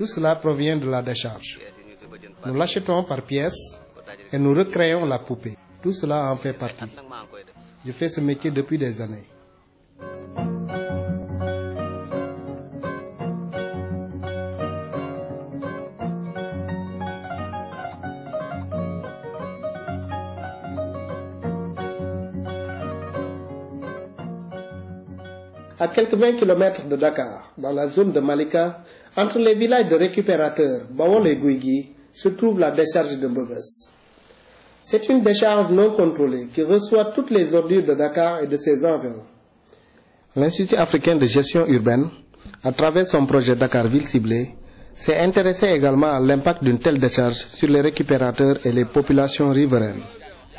Tout cela provient de la décharge. Nous l'achetons par pièces et nous recréons la poupée. Tout cela en fait partie. Je fais ce métier depuis des années. À quelques 20 km de Dakar, dans la zone de Malika, entre les villages de récupérateurs Bawol et Guigui, se trouve la décharge de Mbebes. C'est une décharge non contrôlée qui reçoit toutes les ordures de Dakar et de ses environs. L'Institut africain de gestion urbaine, à travers son projet Dakar Ville ciblée, s'est intéressé également à l'impact d'une telle décharge sur les récupérateurs et les populations riveraines.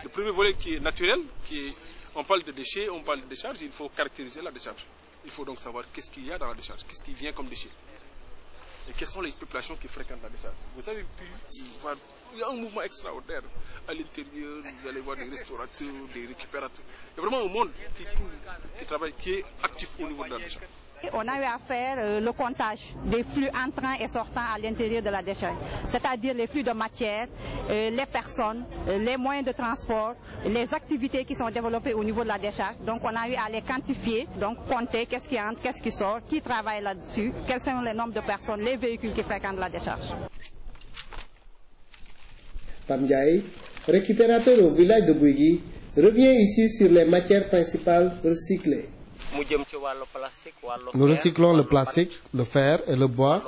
Le premier volet qui est naturel, on parle de déchets, on parle de décharge, il faut caractériser la décharge. Il faut donc savoir qu'est-ce qu'il y a dans la décharge, qu'est-ce qui vient comme déchet. Et quelles sont les populations qui fréquentent la décharge. Vous avez pu voir, il y a un mouvement extraordinaire. À l'intérieur, vous allez voir des restaurateurs, des récupérateurs. Il y a vraiment un monde qui travaille, qui est actif au niveau de la décharge. On a eu à faire le comptage des flux entrants et sortants à l'intérieur de la décharge, c'est-à-dire les flux de matière, les personnes, les moyens de transport, les activités qui sont développées au niveau de la décharge. Donc on a eu à les quantifier, donc compter qu'est-ce qui entre, qu'est-ce qui sort, qui travaille là-dessus, quels sont les nombres de personnes, les véhicules qui fréquentent la décharge. Pamdiaï, récupérateur au village de Guigui, revient ici sur les matières principales recyclées. Nous recyclons le plastique, le fer et le bois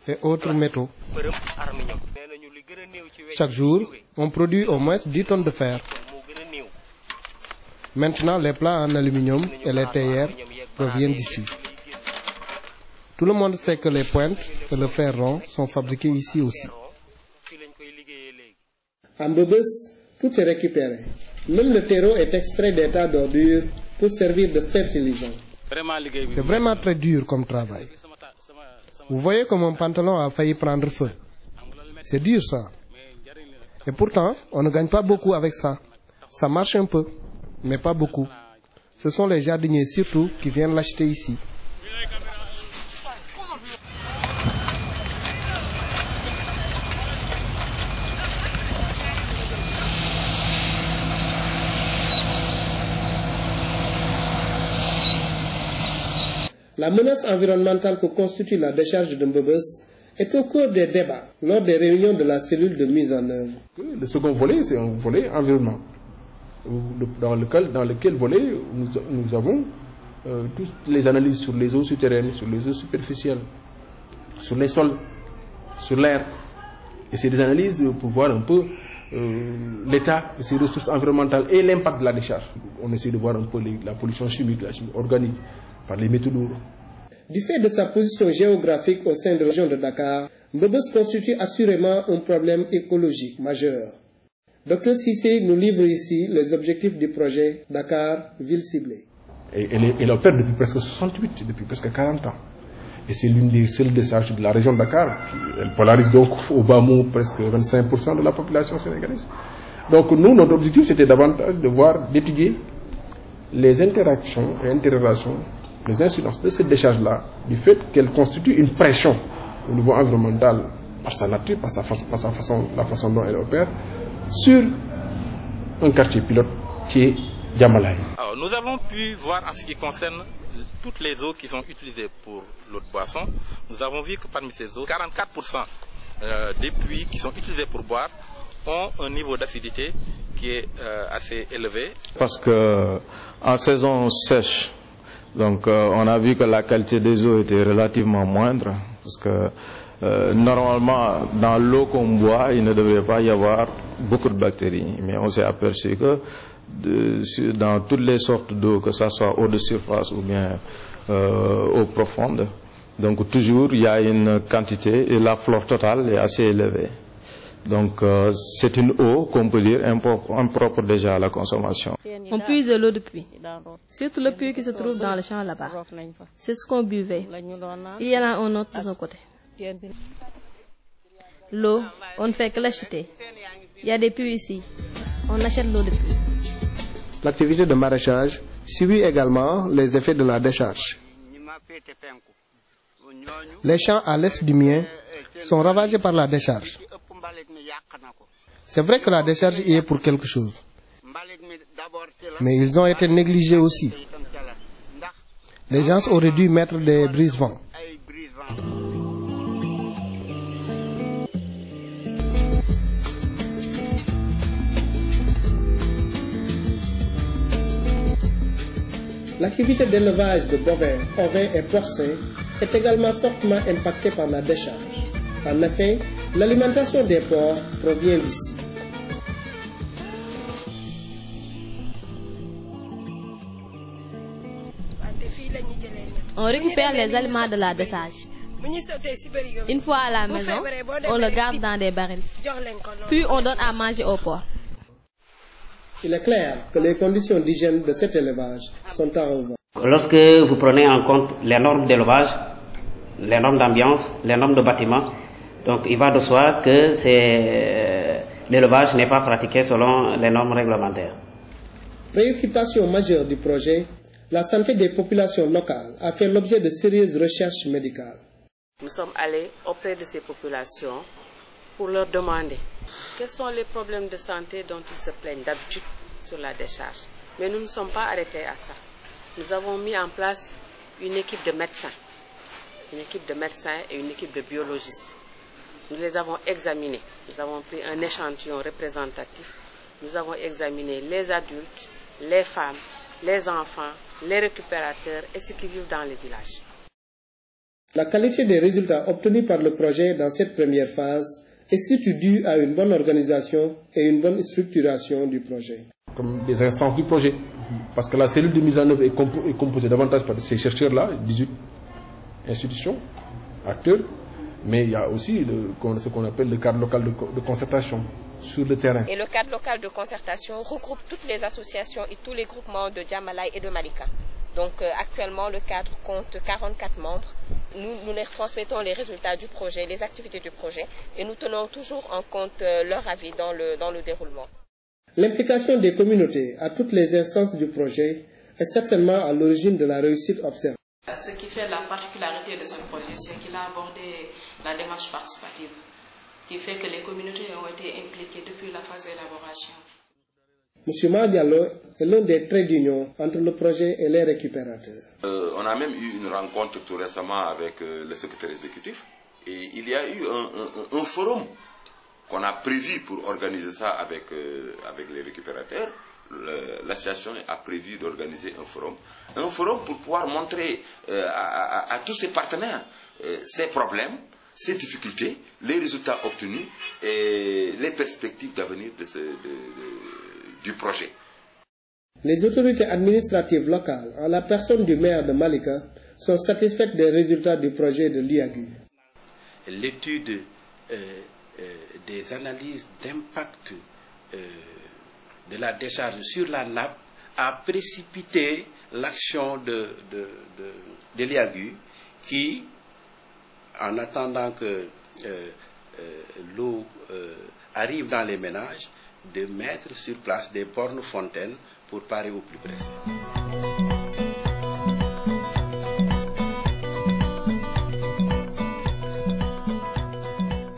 et autres métaux. Chaque jour, on produit au moins 10 tonnes de fer. Maintenant, les plats en aluminium et les théières proviennent d'ici. Tout le monde sait que les pointes et le fer rond sont fabriqués ici aussi. À Mbebes, tout est récupéré. Même le terreau est extrait des tas d'ordures pour servir de fertilisant. C'est vraiment très dur comme travail. Vous voyez que mon pantalon a failli prendre feu. C'est dur ça. Et pourtant, on ne gagne pas beaucoup avec ça. Ça marche un peu, mais pas beaucoup. Ce sont les jardiniers surtout qui viennent l'acheter ici. La menace environnementale que constitue la décharge de Mbebes est au cœur des débats lors des réunions de la cellule de mise en œuvre. Le second volet, c'est un volet environnement, dans lequel volet nous avons toutes les analyses sur les eaux souterraines, sur les eaux superficielles, sur les sols, sur l'air. Et c'est des analyses pour voir un peu l'état de ces ressources environnementales et l'impact de la décharge. On essaie de voir un peu la pollution chimique, la chimie organique, par les métaux lourds. Du fait de sa position géographique au sein de la région de Dakar, Mbebes constitue assurément un problème écologique majeur. Dr Cissé nous livre ici les objectifs du projet Dakar Ville ciblée. Et elle opère depuis presque 68, depuis presque 40 ans. Et c'est l'une des seules décharges de la région de Dakar. Elle polarise donc au bas mot presque 25% de la population sénégalaise. Donc nous, notre objectif, c'était davantage de voir, d'étudier les interactions et interrelations, les incidences de cette décharge-là, du fait qu'elle constitue une pression au niveau environnemental, par sa nature, par la façon dont elle opère, sur un quartier pilote qui est Djamalaï. Alors, nous avons pu voir en ce qui concerne toutes les eaux qui sont utilisées pour l'eau de boisson. Nous avons vu que parmi ces eaux, 44% des puits qui sont utilisés pour boire ont un niveau d'acidité qui est assez élevé. Parce que en saison sèche, donc on a vu que la qualité des eaux était relativement moindre, parce que normalement dans l'eau qu'on boit, il ne devrait pas y avoir beaucoup de bactéries, mais on s'est aperçu que dans toutes les sortes d'eau, que ce soit eau de surface ou bien eau profonde, donc toujours il y a une quantité et la flore totale est assez élevée. Donc c'est une eau qu'on peut dire impropre déjà à la consommation. On puise l'eau de puits, surtout le puits qui se trouve dans le champ là-bas. C'est ce qu'on buvait. Il y en a un autre de son côté. L'eau, on ne fait que l'acheter. Il y a des puits ici. On achète l'eau de puits. L'activité de maraîchage subit également les effets de la décharge. Les champs à l'est du mien sont ravagés par la décharge. C'est vrai que la décharge y est pour quelque chose. Mais ils ont été négligés aussi. Les gens auraient dû mettre des brise-vents. L'activité d'élevage de bovins, ovins et porcins est également fortement impactée par la décharge. En effet, l'alimentation des porcs provient d'ici. On récupère les aliments de la décharge. Une fois à la maison, on le garde dans des barils. Puis on donne à manger aux porcs. Il est clair que les conditions d'hygiène de cet élevage sont à revoir. Lorsque vous prenez en compte les normes d'élevage, les normes d'ambiance, les normes de bâtiment, donc il va de soi que l'élevage n'est pas pratiqué selon les normes réglementaires. Préoccupation majeure du projet, la santé des populations locales a fait l'objet de sérieuses recherches médicales. Nous sommes allés auprès de ces populations pour leur demander quels sont les problèmes de santé dont ils se plaignent d'habitude sur la décharge. Mais nous ne sommes pas arrêtés à ça. Nous avons mis en place une équipe de médecins et une équipe de biologistes. Nous les avons examinés. Nous avons pris un échantillon représentatif. Nous avons examiné les adultes, les femmes, les enfants, les récupérateurs et ceux qui vivent dans les villages. La qualité des résultats obtenus par le projet dans cette première phase est surtout due à une bonne organisation et une bonne structuration du projet. Comme des instances du projet, parce que la cellule de mise en œuvre est composée davantage par ces chercheurs-là, 18 institutions, acteurs, mais il y a aussi ce qu'on appelle le cadre local de concertation sur le terrain. Et le cadre local de concertation regroupe toutes les associations et tous les groupements de Djamalaï et de Malika. Donc actuellement, le cadre compte 44 membres. Nous les transmettons les résultats du projet, les activités du projet, et nous tenons toujours en compte leur avis dans le déroulement. L'implication des communautés à toutes les instances du projet est certainement à l'origine de la réussite observée. Ce qui fait la particularité de ce projet, c'est qu'il a abordé la démarche participative, qui fait que les communautés ont été impliquées depuis la phase d'élaboration. M. Madiallo est l'un des traits d'union entre le projet et les récupérateurs. On a même eu une rencontre tout récemment avec le secrétaire exécutif et il y a eu un forum qu'on a prévu pour organiser ça avec les récupérateurs. L'association a prévu d'organiser un forum pour pouvoir montrer à tous ses partenaires ses problèmes, ses difficultés, les résultats obtenus et les perspectives d'avenir du projet. Les autorités administratives locales, en la personne du maire de Malika, sont satisfaites des résultats du projet de l'IAGU. L'étude des analyses d'impact de la décharge sur la nappe a précipité l'action de l'IAGU qui, en attendant que l'eau arrive dans les ménages, de mettre sur place des bornes fontaines pour parer au plus pressé.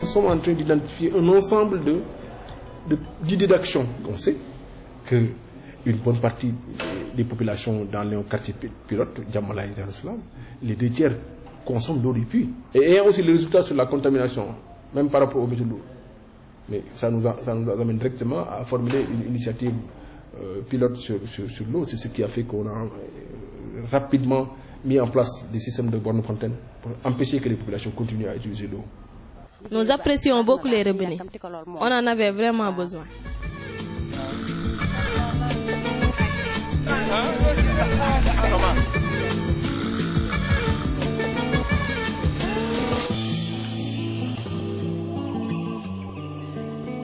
Nous sommes en train d'identifier un ensemble d'idées d'action. On sait qu'une bonne partie des populations dans les quartiers pilotes, Djamalaï et Darussalam, les 2 tiers consomment l'eau des puits. Et il y a aussi les résultats sur la contamination, même par rapport au métaux lourds. Mais ça nous amène directement à formuler une initiative pilote sur l'eau. C'est ce qui a fait qu'on a rapidement mis en place des systèmes de bornes fontaines pour empêcher que les populations continuent à utiliser l'eau. Nous apprécions beaucoup les robinets. On en avait vraiment besoin.